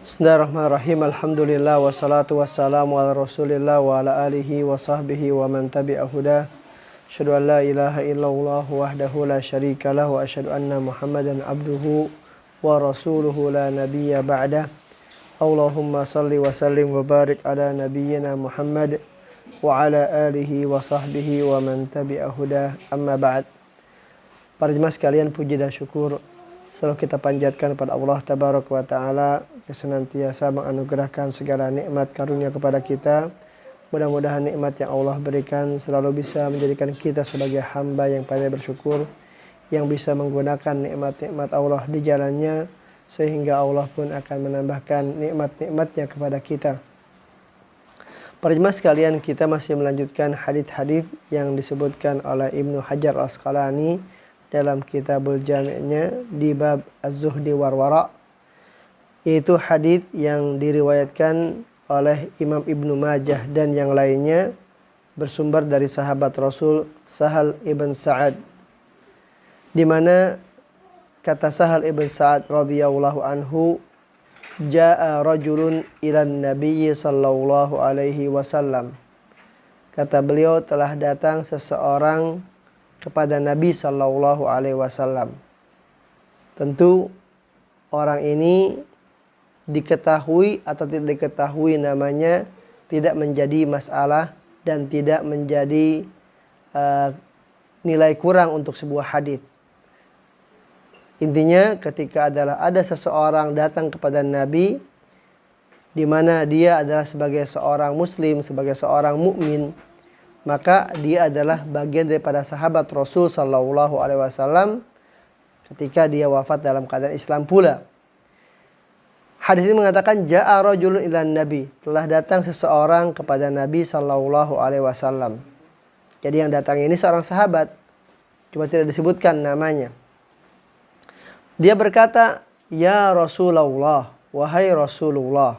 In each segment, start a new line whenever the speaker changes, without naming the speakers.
Bismillahirrahmanirrahim. Alhamdulillah wassalatu wassalamu ala Rasulillah wa ala alihi wa sahbihi wa man tabi'a huda. Asyhadu an la ilaha illallah wahdahu la syarika lah wa asyhadu anna Muhammadan abduhu wa rasuluhu la nabiyya ba'dah. Allahumma salli wa sallim wa barik ala nabiyyina Muhammad wa ala alihi wa sahbihi wa man tabi'a huda. Amma ba'd. Para jemaah sekalian, puji dan syukur selalu kita panjatkan kepada Allah Tabaraka wa Ta'ala yang senantiasa menganugerahkan segala nikmat karunia kepada kita. Mudah-mudahan nikmat yang Allah berikan selalu bisa menjadikan kita sebagai hamba yang pandai bersyukur, yang bisa menggunakan nikmat-nikmat Allah di jalannya, sehingga Allah pun akan menambahkan nikmat-nikmatnya kepada kita. Para jemaah sekalian, kita masih melanjutkan hadits-hadits yang disebutkan oleh Ibnu Hajar Al-Asqalani dalam kitabul jami'nya di bab Az-Zuhdi wal Wara', yaitu hadits yang diriwayatkan oleh Imam Ibnu Majah dan yang lainnya bersumber dari sahabat Rasul Sahal ibn Sa'ad, di mana kata Sahal ibn Sa'ad radhiyallahu anhu, jaa rajulun ilan nabiyyi sallallahu alaihi wasallam. Kata beliau, telah datang seseorang kepada Nabi sallallahu alaihi wasallam. Tentu orang ini diketahui atau tidak diketahui namanya tidak menjadi masalah dan tidak menjadi nilai kurang untuk sebuah hadits. Intinya ketika ada seseorang datang kepada Nabi di mana dia adalah sebagai seorang muslim, sebagai seorang mukmin, maka dia adalah bagian daripada sahabat Rasul sallallahu alaihi wasallam ketika dia wafat dalam keadaan Islam pula. Hadis ini mengatakan jaa rajulun ilan nabi, telah datang seseorang kepada Nabi sallallahu alaihi wasallam. Jadi yang datang ini seorang sahabat, cuma tidak disebutkan namanya. Dia berkata, "Ya Rasulullah, wahai Rasulullah,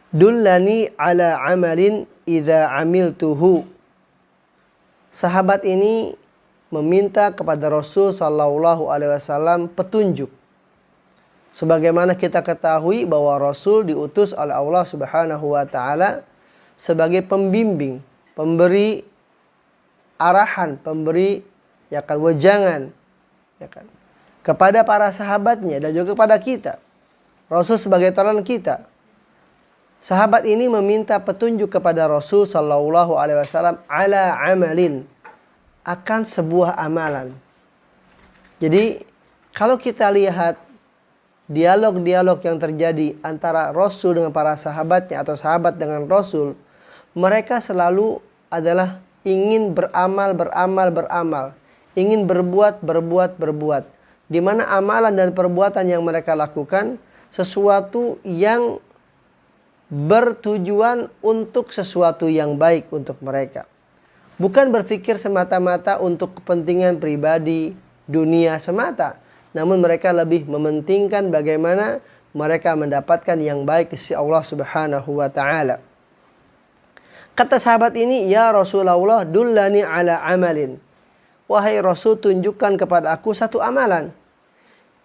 dullani ala amalin idza amiltuhu." Sahabat ini meminta kepada Rasul sallallahu alaihi wasallam petunjuk. Sebagaimana kita ketahui bahwa Rasul diutus oleh Allah Subhanahu wa taala sebagai pembimbing, pemberi arahan, pemberi wejangan kepada para sahabatnya dan juga kepada kita. Rasul sebagai teladan kita. Sahabat ini meminta petunjuk kepada Rasul sallallahu alaihi wasallam ala amalin, akan sebuah amalan. Jadi kalau kita lihat dialog-dialog yang terjadi antara Rasul dengan para sahabatnya atau sahabat dengan Rasul, mereka selalu adalah ingin beramal, ingin berbuat. Di mana amalan dan perbuatan yang mereka lakukan sesuatu yang bertujuan untuk sesuatu yang baik untuk mereka. Bukan berpikir semata-mata untuk kepentingan pribadi, dunia semata. Namun mereka lebih mementingkan bagaimana mereka mendapatkan yang baik di sisi Allah Subhanahu wa taala. Kata sahabat ini, "Ya Rasulullah, dullani ala amalin." Wahai Rasul, tunjukkan kepada aku satu amalan.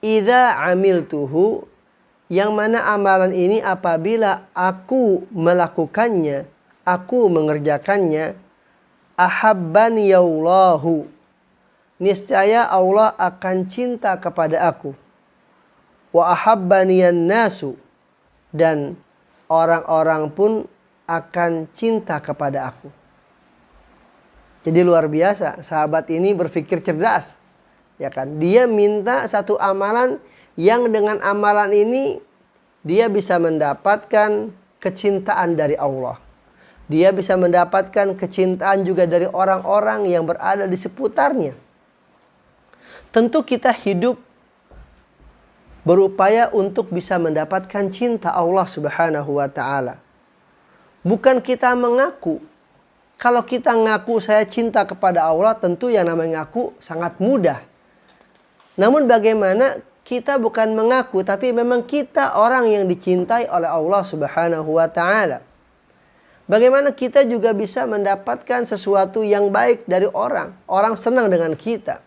Idza amiltuhu, yang mana amalan ini apabila aku melakukannya, aku mengerjakannya, ahabbani Allahu, niscaya Allah akan cinta kepada aku. Wa ahabbaniyan nasu, dan orang-orang pun akan cinta kepada aku. Jadi luar biasa, sahabat ini berpikir cerdas. Ya kan? Dia minta satu amalan yang dengan amalan ini dia bisa mendapatkan kecintaan dari Allah. Dia bisa mendapatkan kecintaan juga dari orang-orang yang berada di seputarnya. Tentu kita hidup berupaya untuk bisa mendapatkan cinta Allah Subhanahu wa taala. Bukan kita mengaku. Kalau kita ngaku saya cinta kepada Allah, tentu yang namanya ngaku sangat mudah. Namun bagaimana kita bukan mengaku, tapi memang kita orang yang dicintai oleh Allah Subhanahu wa taala. Bagaimana kita juga bisa mendapatkan sesuatu yang baik dari orang. Orang senang dengan kita.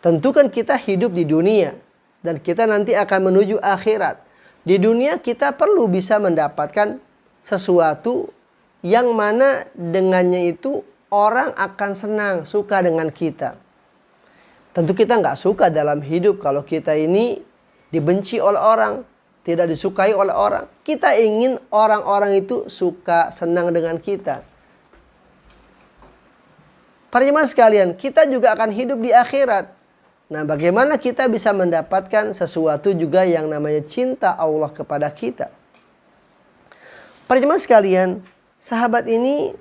Tentu kan kita hidup di dunia. dan kita nanti akan menuju akhirat. Di dunia kita perlu bisa mendapatkan sesuatu yang mana dengannya itu orang akan senang, suka dengan kita. Tentu kita nggak suka dalam hidup kalau kita ini dibenci oleh orang, tidak disukai oleh orang. Kita ingin orang-orang itu suka, senang dengan kita. Para jemaah sekalian, kita juga akan hidup di akhirat. Nah, bagaimana kita bisa mendapatkan sesuatu juga yang namanya cinta Allah kepada kita? Para jemaah sekalian, sahabat ini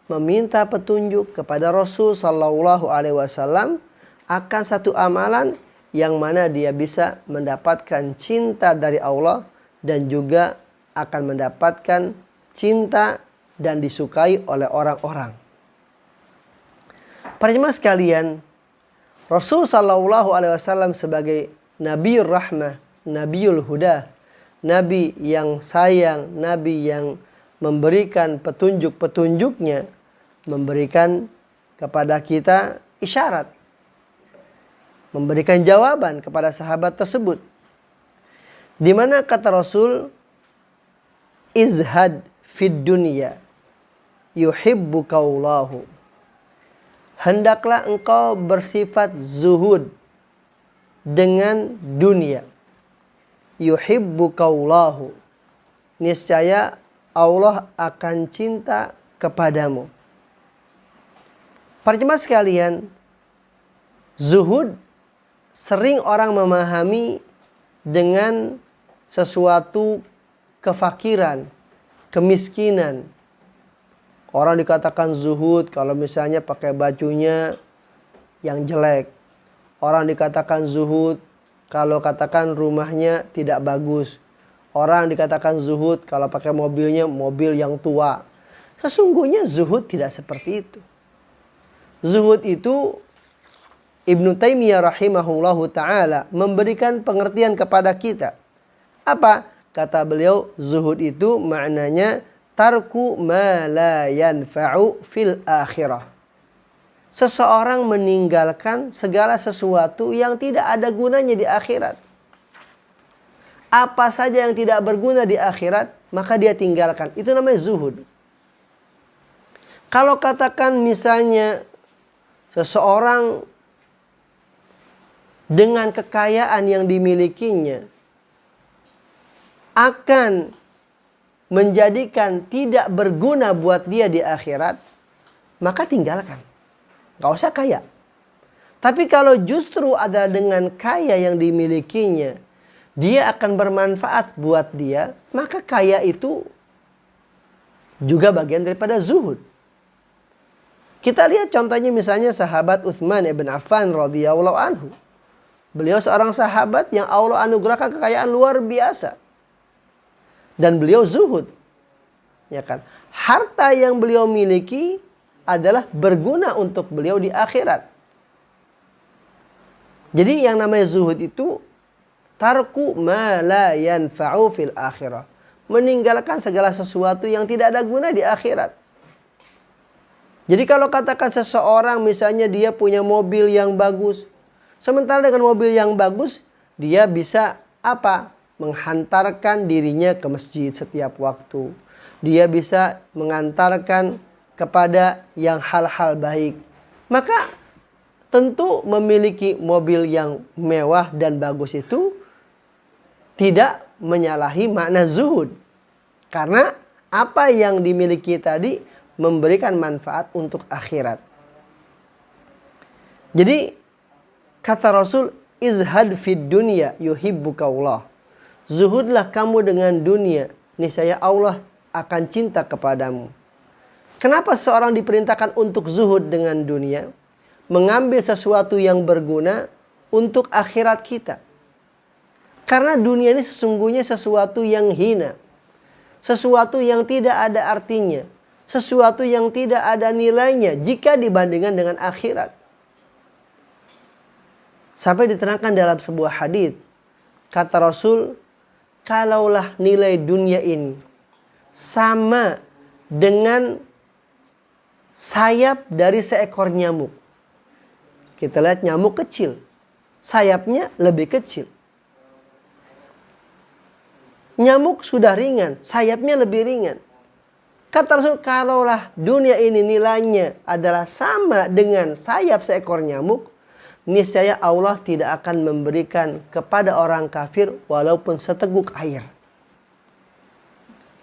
meminta petunjuk kepada Rasul Sallallahu Alaihi Wasallam akan satu amalan yang mana dia bisa mendapatkan cinta dari Allah dan juga akan mendapatkan cinta dan disukai oleh orang-orang. Para jemaah sekalian, Rasul Sallallahu Alaihi Wasallam sebagai Nabiul Rahmah, Nabiul Huda, Nabi yang sayang, Nabi yang memberikan petunjuk-petunjuknya, memberikan kepada kita isyarat, memberikan jawaban kepada sahabat tersebut. Di mana kata Rasul, izhad fid dunya yuhibbukallahhu. Hendaklah engkau bersifat zuhud dengan dunia. Yuhibbukallahhu. Niscaya Allah akan cinta kepadamu. Para jemaah sekalian, zuhud sering orang memahami dengan sesuatu kefakiran, kemiskinan. Orang dikatakan zuhud kalau misalnya pakai bajunya yang jelek. Orang dikatakan zuhud kalau katakan rumahnya tidak bagus. Orang dikatakan zuhud kalau pakai mobilnya mobil yang tua. Sesungguhnya zuhud tidak seperti itu. Zuhud itu Ibnu Taimiyah rahimahullahu ta'ala memberikan pengertian kepada kita. Apa? Kata beliau, zuhud itu maknanya tarku ma la yanfa'u fil akhirah. Seseorang meninggalkan segala sesuatu yang tidak ada gunanya di akhirat. Apa saja yang tidak berguna di akhirat, maka dia tinggalkan. Itu namanya zuhud. Kalau katakan misalnya seseorang dengan kekayaan yang dimilikinya akan menjadikan tidak berguna buat dia di akhirat, maka tinggalkan. Gak usah kaya. Tapi kalau justru adalah dengan kaya yang dimilikinya, dia akan bermanfaat buat dia, maka kaya itu juga bagian daripada zuhud. Kita lihat contohnya misalnya sahabat Utsman ibn Affan radhiyallahu anhu. Beliau seorang sahabat yang Allah anugerahkan kekayaan luar biasa. Dan beliau zuhud. Ya kan? Harta yang beliau miliki adalah berguna untuk beliau di akhirat. Jadi yang namanya zuhud itu tarku ma la yanfa'u fil akhirah. Meninggalkan segala sesuatu yang tidak ada guna di akhirat. Jadi kalau katakan seseorang misalnya dia punya mobil yang bagus. Sementara dengan mobil yang bagus, dia bisa apa? Menghantarkan dirinya ke masjid setiap waktu. Dia bisa mengantarkan kepada yang hal-hal baik. Maka tentu memiliki mobil yang mewah dan bagus itu tidak menyalahi makna zuhud. Karena apa yang dimiliki tadi memberikan manfaat untuk akhirat. Jadi kata Rasul, izhad fid dunya yuhibbukallah. Zuhudlah kamu dengan dunia, niscaya Allah akan cinta kepadamu. Kenapa seorang diperintahkan untuk zuhud dengan dunia? Mengambil sesuatu yang berguna untuk akhirat kita. Karena dunia ini sesungguhnya sesuatu yang hina. Sesuatu yang tidak ada artinya. Sesuatu yang tidak ada nilainya jika dibandingkan dengan akhirat. Sampai diterangkan dalam sebuah hadits, kata Rasul, kalaulah nilai dunia ini sama dengan sayap dari seekor nyamuk. Kita lihat nyamuk kecil, sayapnya lebih kecil. Nyamuk sudah ringan, sayapnya lebih ringan. Kata Rasul, kalaulah dunia ini nilainya adalah sama dengan sayap seekor nyamuk, niscaya Allah tidak akan memberikan kepada orang kafir walaupun seteguk air.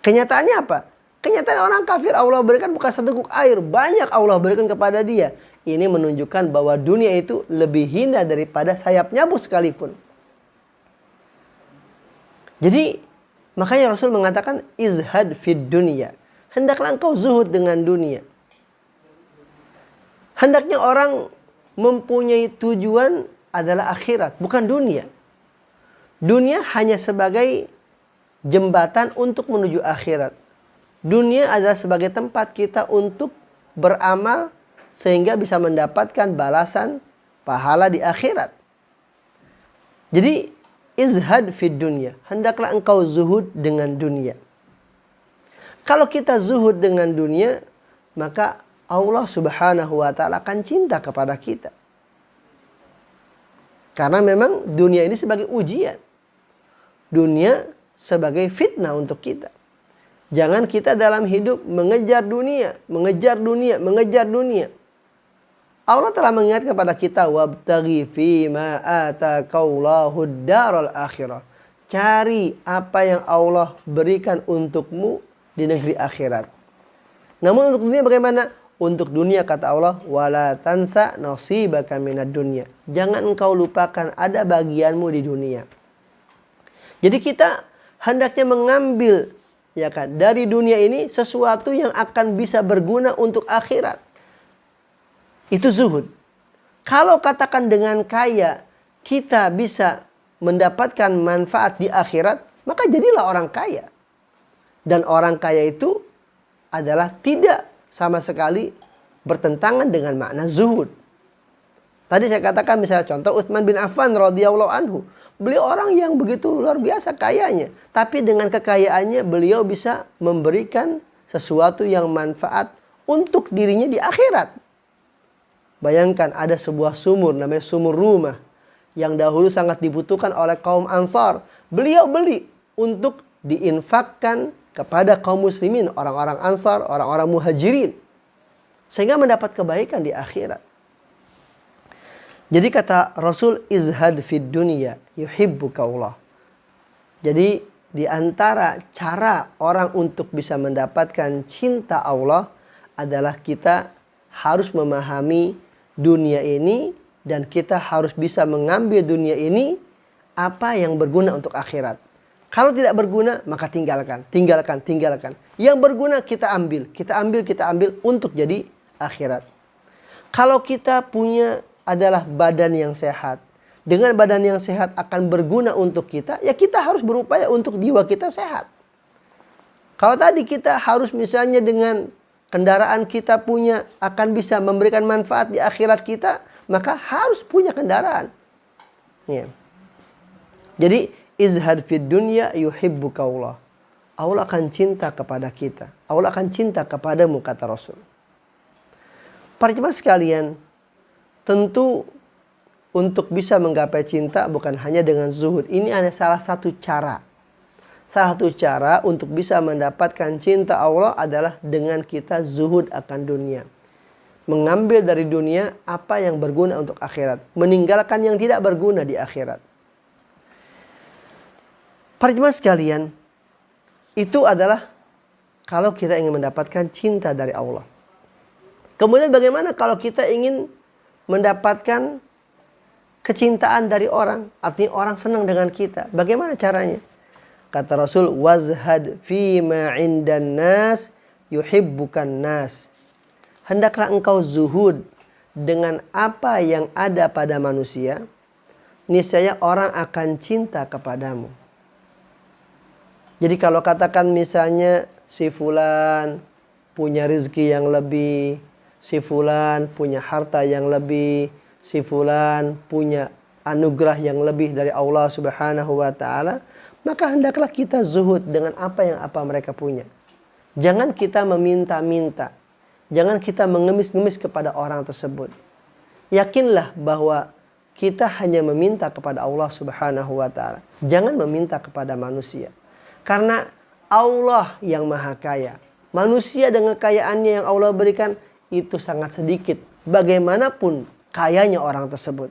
Kenyataannya apa? Kenyataan orang kafir Allah berikan bukan seteguk air, banyak Allah berikan kepada dia. Ini menunjukkan bahwa dunia itu lebih hina daripada sayap nyamuk sekalipun. Jadi makanya Rasul mengatakan izhad fid dunya. Hendaklah engkau zuhud dengan dunia. Hendaknya orang mempunyai tujuan adalah akhirat, bukan dunia. Dunia hanya sebagai jembatan untuk menuju akhirat. Dunia adalah sebagai tempat kita untuk beramal sehingga bisa mendapatkan balasan pahala di akhirat. Jadi izhad fid dunya. Hendaklah engkau zuhud dengan dunia. Kalau kita zuhud dengan dunia, maka Allah Subhanahu wa ta'ala akan cinta kepada kita. Karena memang dunia ini sebagai ujian. Dunia sebagai fitnah untuk kita. Jangan kita dalam hidup mengejar dunia, mengejar dunia, mengejar dunia. Allah telah mengingatkan kepada kita, wabtaghi fima ataqallahu ad-daral akhirah. Cari apa yang Allah berikan untukmu di negeri akhirat. Namun untuk dunia bagaimana? Untuk dunia kata Allah, wala tansa nasibaka minad dunya. Jangan engkau lupakan ada bagianmu di dunia. Jadi kita hendaknya mengambil ya kan dari dunia ini sesuatu yang akan bisa berguna untuk akhirat. Itu zuhud. Kalau katakan dengan kaya kita bisa mendapatkan manfaat di akhirat, maka jadilah orang kaya. Dan orang kaya itu adalah tidak sama sekali bertentangan dengan makna zuhud. Tadi saya katakan misalnya contoh Utsman bin Affan radhiyallahu anhu. Beliau orang yang begitu luar biasa kayanya. Tapi dengan kekayaannya beliau bisa memberikan sesuatu yang manfaat untuk dirinya di akhirat. Bayangkan ada sebuah sumur namanya sumur rumah. Yang dahulu sangat dibutuhkan oleh kaum Ansar. Beliau beli untuk diinfakkan kepada kaum muslimin, orang-orang Ansar, orang-orang Muhajirin. Sehingga mendapat kebaikan di akhirat. Jadi kata Rasul, izhad fid dunya yuhibbuka Allah. Jadi di antara cara orang untuk bisa mendapatkan cinta Allah adalah kita harus memahami dunia ini dan kita harus bisa mengambil dunia ini apa yang berguna untuk akhirat. Kalau tidak berguna, maka tinggalkan. Yang berguna kita ambil untuk jadi akhirat. Kalau kita punya adalah badan yang sehat. Dengan badan yang sehat akan berguna untuk kita, ya kita harus berupaya untuk jiwa kita sehat. Kalau tadi kita harus misalnya dengan kendaraan kita punya akan bisa memberikan manfaat di akhirat kita, maka harus punya kendaraan. Ya. Jadi izhad fid dunya yuhibbuka Allah. Allah akan cinta kepada kita. Allah akan cinta kepadamu kata Rasul. Para jemaah sekalian, tentu untuk bisa menggapai cinta bukan hanya dengan zuhud. Ini ada salah satu cara. Salah satu cara untuk bisa mendapatkan cinta Allah adalah dengan kita zuhud akan dunia. Mengambil dari dunia apa yang berguna untuk akhirat. Meninggalkan yang tidak berguna di akhirat. Para jemaah sekalian, itu adalah kalau kita ingin mendapatkan cinta dari Allah. Kemudian bagaimana kalau kita ingin mendapatkan kecintaan dari orang? Artinya orang senang dengan kita. Bagaimana caranya? Kata Rasul, wazhad fima indan nas yuhibbukan nas. Hendaklah engkau zuhud dengan apa yang ada pada manusia. Niscaya orang akan cinta kepadamu. Jadi kalau katakan misalnya si fulan punya rezeki yang lebih, si fulan punya harta yang lebih, si fulan punya anugerah yang lebih dari Allah Subhanahu wa taala, maka hendaklah kita zuhud dengan apa mereka punya. Jangan kita meminta-minta. Jangan kita mengemis-ngemis kepada orang tersebut. Yakinlah bahwa kita hanya meminta kepada Allah Subhanahu wa taala. Jangan meminta kepada manusia. Karena Allah yang maha kaya. Manusia dengan kekayaannya yang Allah berikan itu sangat sedikit. Bagaimanapun kayanya orang tersebut.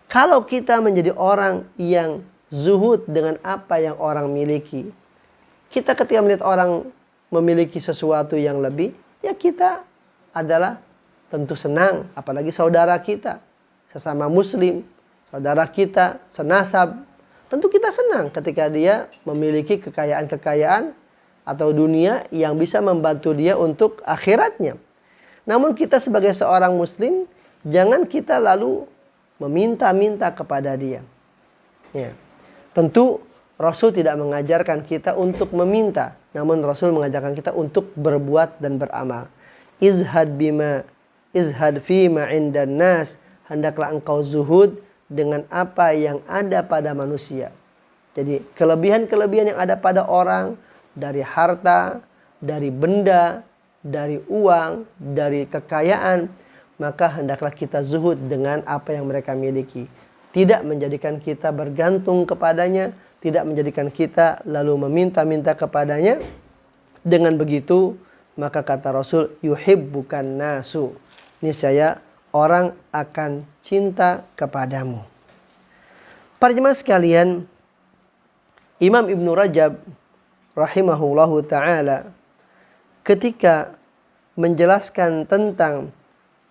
Kalau kita menjadi orang yang zuhud dengan apa yang orang miliki. Kita ketika melihat orang memiliki sesuatu yang lebih, ya kita adalah tentu senang. Apalagi saudara kita, sesama muslim, saudara kita, senasab. Tentu kita senang ketika dia memiliki kekayaan-kekayaan atau dunia yang bisa membantu dia untuk akhiratnya. Namun kita sebagai seorang muslim, jangan kita lalu meminta-minta kepada dia. Ya. Tentu Rasul tidak mengajarkan kita untuk meminta. Namun Rasul mengajarkan kita untuk berbuat dan beramal. Izhad fima indan nas. Hendaklah engkau zuhud dengan apa yang ada pada manusia. Jadi kelebihan-kelebihan yang ada pada orang, dari harta, dari benda, dari uang, dari kekayaan, maka hendaklah kita zuhud dengan apa yang mereka miliki. Tidak menjadikan kita bergantung kepadanya, tidak menjadikan kita lalu meminta-minta kepadanya. Dengan begitu, maka kata Rasul, yuhibbukan nasu. Niscaya orang akan cinta kepadamu. Para jemaah sekalian, Imam Ibnu Rajab rahimahullahu ta'ala ketika menjelaskan tentang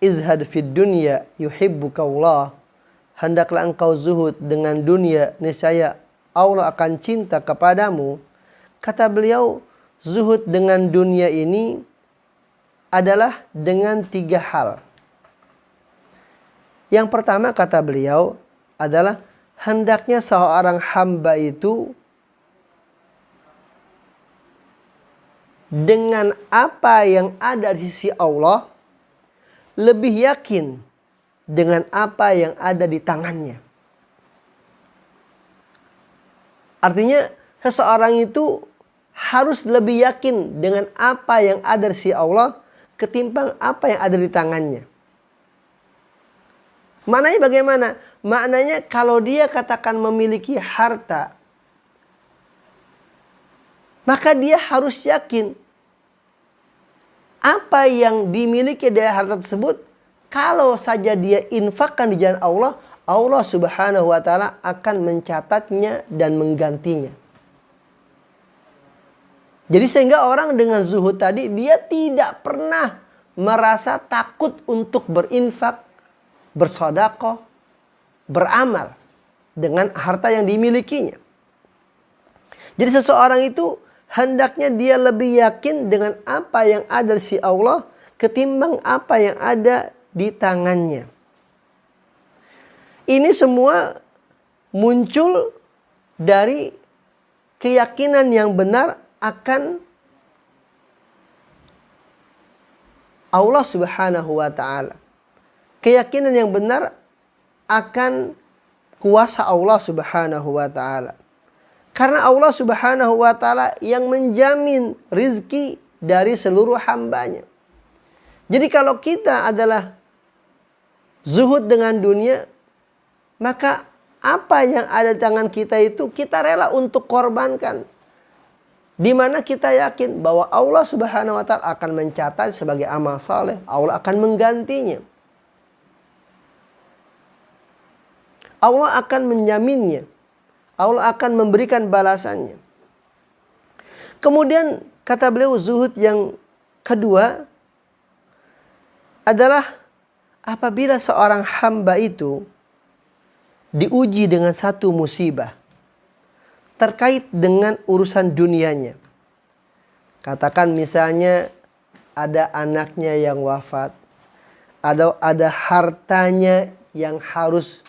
izhad fid dunya yuhibbuka Allah, hendaklah engkau zuhud dengan dunia, niscaya Allah akan cinta kepadamu. Kata beliau, zuhud dengan dunia ini adalah dengan 3 hal. Yang pertama kata beliau adalah hendaknya seorang hamba itu dengan apa yang ada di sisi Allah lebih yakin dengan apa yang ada di tangannya. Artinya seseorang itu harus lebih yakin dengan apa yang ada di sisi Allah ketimbang apa yang ada di tangannya. Maknanya bagaimana? Maknanya kalau dia katakan memiliki harta, maka dia harus yakin apa yang dimiliki dari harta tersebut, kalau saja dia infakkan di jalan Allah, Allah Subhanahu wa ta'ala akan mencatatnya dan menggantinya. Jadi sehingga orang dengan zuhud tadi, dia tidak pernah merasa takut untuk berinfak, bersedekah, beramal dengan harta yang dimilikinya. Jadi seseorang itu hendaknya dia lebih yakin dengan apa yang ada di sisi Allah ketimbang apa yang ada di tangannya. Ini semua muncul dari keyakinan yang benar akan Allah Subhanahu wa ta'ala. Keyakinan yang benar akan kuasa Allah Subhanahu wa ta'ala. Karena Allah Subhanahu wa ta'ala yang menjamin rizki dari seluruh hambanya. Jadi kalau kita adalah zuhud dengan dunia, maka apa yang ada di tangan kita itu kita rela untuk korbankan. Di mana kita yakin bahwa Allah Subhanahu wa ta'ala akan mencatat sebagai amal saleh, Allah akan menggantinya. Allah akan menjaminnya. Allah akan memberikan balasannya. Kemudian kata beliau zuhud yang kedua adalah apabila seorang hamba itu diuji dengan satu musibah terkait dengan urusan dunianya. Katakan misalnya ada anaknya yang wafat, ada hartanya yang harus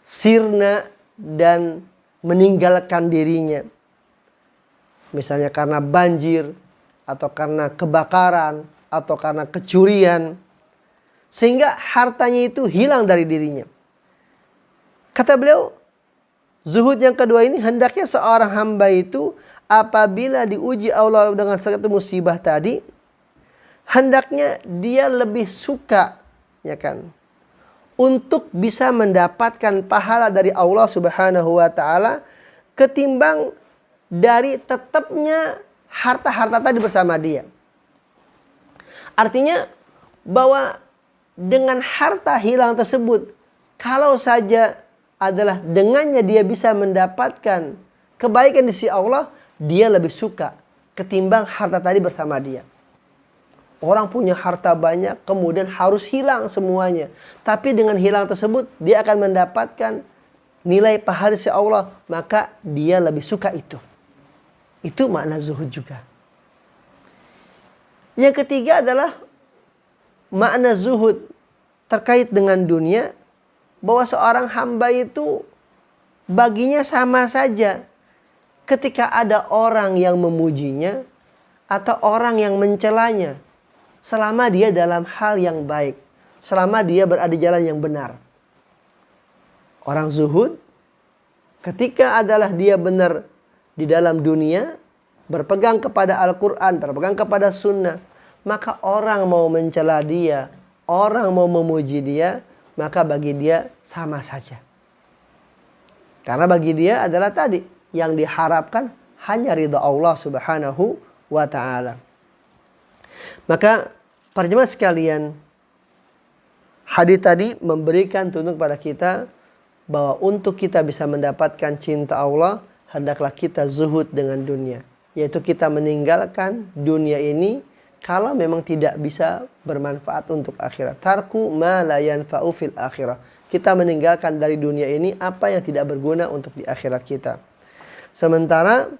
sirna dan meninggalkan dirinya. Misalnya karena banjir, atau karena kebakaran, atau karena kecurian. Sehingga hartanya itu hilang dari dirinya. Kata beliau, zuhud yang kedua ini hendaknya seorang hamba itu apabila diuji Allah dengan satu musibah tadi, hendaknya dia lebih suka, ya kan, untuk bisa mendapatkan pahala dari Allah Subhanahu wa ta'ala ketimbang dari tetapnya harta-harta tadi bersama dia. Artinya bahwa dengan harta hilang tersebut, kalau saja adalah dengannya dia bisa mendapatkan kebaikan di sisi Allah, dia lebih suka ketimbang harta tadi bersama dia. Orang punya harta banyak, kemudian harus hilang semuanya. Tapi dengan hilang tersebut, dia akan mendapatkan nilai pahala di sisi Allah. Maka dia lebih suka itu. Itu makna zuhud juga. Yang ketiga adalah makna zuhud terkait dengan dunia. Bahwa seorang hamba itu baginya sama saja. Ketika ada orang yang memujinya atau orang yang mencelanya. Selama dia dalam hal yang baik. Selama dia berada di jalan yang benar. Orang zuhud ketika adalah dia benar di dalam dunia, berpegang kepada Al-Quran, berpegang kepada sunnah, maka orang mau mencela dia, orang mau memuji dia, maka bagi dia sama saja. Karena bagi dia adalah tadi yang diharapkan hanya ridha Allah Subhanahu wa ta'ala. Maka para jemaah sekalian, hadis tadi memberikan tunjuk pada kita bahwa untuk kita bisa mendapatkan cinta Allah, hendaklah kita zuhud dengan dunia. Yaitu kita meninggalkan dunia ini kalau memang tidak bisa bermanfaat untuk akhirat. Tarku ma la yanfa'u fil akhirah. Kita meninggalkan dari dunia ini apa yang tidak berguna untuk di akhirat kita. Sementara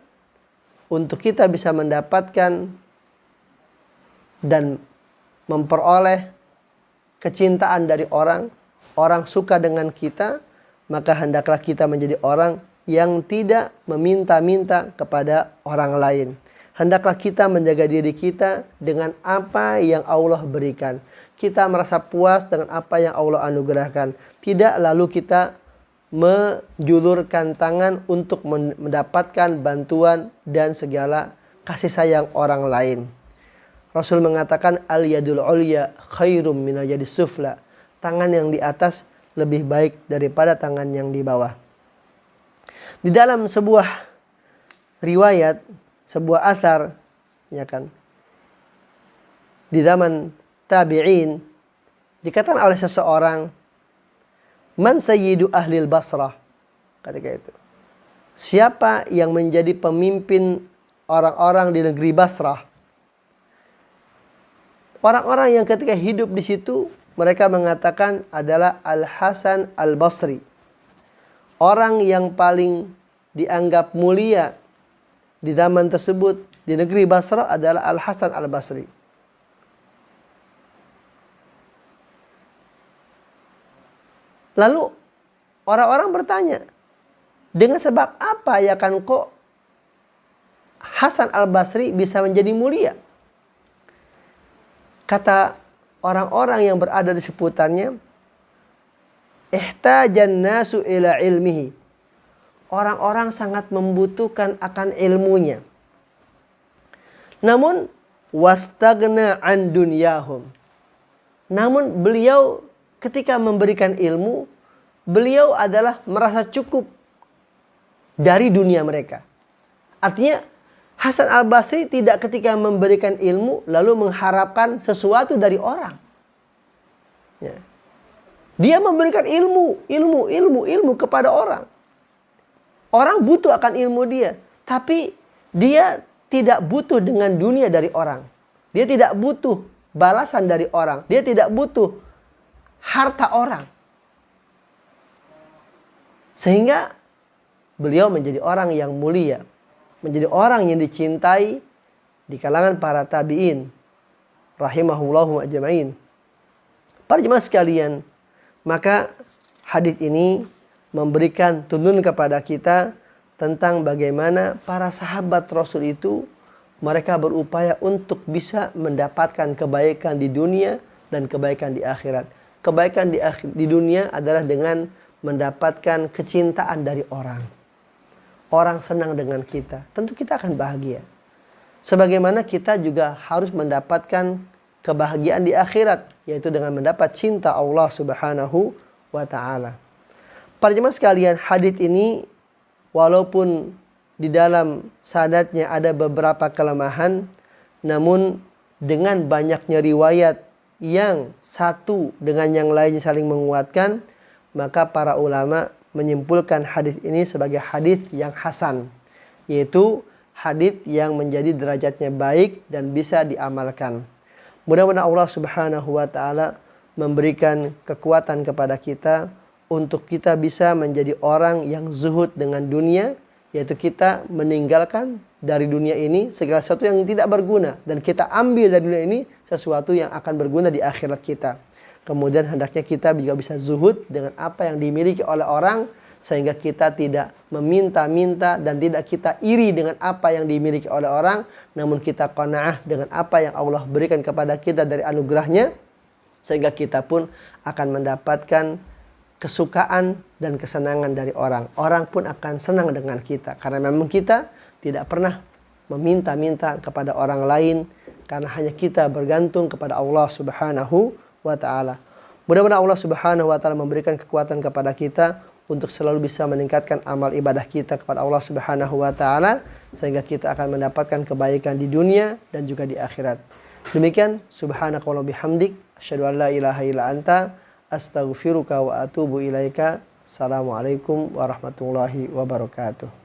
untuk kita bisa mendapatkan dan memperoleh kecintaan dari orang, orang suka dengan kita, maka hendaklah kita menjadi orang yang tidak meminta-minta kepada orang lain. Hendaklah kita menjaga diri kita dengan apa yang Allah berikan. Kita merasa puas dengan apa yang Allah anugerahkan. Tidak lalu kita menjulurkan tangan untuk mendapatkan bantuan dan segala kasih sayang orang lain. Rasul mengatakan al-yadul ulya khairum minal yadis sufla. Tangan yang di atas lebih baik daripada tangan yang di bawah. Di dalam sebuah riwayat, sebuah athar, ya kan, di zaman tabi'in, dikatakan oleh seseorang, man sayyidu ahlil Basrah, ketika itu, siapa yang menjadi pemimpin orang-orang di negeri Basrah? Orang-orang yang ketika hidup di situ, mereka mengatakan adalah Al-Hasan Al-Basri. Orang yang paling dianggap mulia di zaman tersebut di negeri Basrah adalah Al-Hasan Al-Basri. Lalu orang-orang bertanya, dengan sebab apa ya kan kok Hasan Al-Basri bisa menjadi mulia? Kata orang-orang yang berada di seputarnya, ihtajan nasu ila ilmihi. Orang-orang sangat membutuhkan akan ilmunya. Namun wastagna an dunyahum. Namun beliau ketika memberikan ilmu, beliau adalah merasa cukup dari dunia mereka. Artinya Hasan Al-Basri tidak ketika memberikan ilmu lalu mengharapkan sesuatu dari orang. Ya. Dia memberikan ilmu kepada orang. Orang butuh akan ilmu dia. Tapi dia tidak butuh dengan dunia dari orang. Dia tidak butuh balasan dari orang. Dia tidak butuh harta orang. Sehingga beliau menjadi orang yang mulia. Menjadi orang yang dicintai di kalangan para tabi'in. Rahimahullahu ajma'in. Para jemaah sekalian, maka hadis ini memberikan tuntunan kepada kita tentang bagaimana para sahabat Rasul itu mereka berupaya untuk bisa mendapatkan kebaikan di dunia dan kebaikan di akhirat. Kebaikan di dunia adalah dengan mendapatkan kecintaan dari orang. Orang senang dengan kita, tentu kita akan bahagia. Sebagaimana kita juga harus mendapatkan kebahagiaan di akhirat, yaitu dengan mendapat cinta Allah Subhanahu wa ta'ala. Para jemaah sekalian, hadits ini walaupun di dalam sanadnya ada beberapa kelemahan, namun dengan banyaknya riwayat yang satu dengan yang lainnya saling menguatkan, maka para ulama menyimpulkan hadis ini sebagai hadis yang hasan, yaitu hadis yang menjadi derajatnya baik dan bisa diamalkan. Mudah-mudahan Allah Subhanahu wa taala memberikan kekuatan kepada kita untuk kita bisa menjadi orang yang zuhud dengan dunia, yaitu kita meninggalkan dari dunia ini segala sesuatu yang tidak berguna dan kita ambil dari dunia ini sesuatu yang akan berguna di akhirat kita. Kemudian hendaknya kita juga bisa zuhud dengan apa yang dimiliki oleh orang, sehingga kita tidak meminta-minta dan tidak kita iri dengan apa yang dimiliki oleh orang, namun kita qanaah dengan apa yang Allah berikan kepada kita dari anugerahnya, sehingga kita pun akan mendapatkan kesukaan dan kesenangan dari orang. Orang pun akan senang dengan kita, karena memang kita tidak pernah meminta-minta kepada orang lain, karena hanya kita bergantung kepada Allah Subhanahu wa ta'ala. Mudah-mudahan Allah Subhanahu wa ta'ala memberikan kekuatan kepada kita untuk selalu bisa meningkatkan amal ibadah kita kepada Allah Subhanahu wa ta'ala, sehingga kita akan mendapatkan kebaikan di dunia dan juga di akhirat. Demikian, subhanakallahumma bihamdik, asyhadu an la ilaha illa anta, astaghfiruka wa atubu ilaika. Assalamualaikum warahmatullahi wabarakatuh.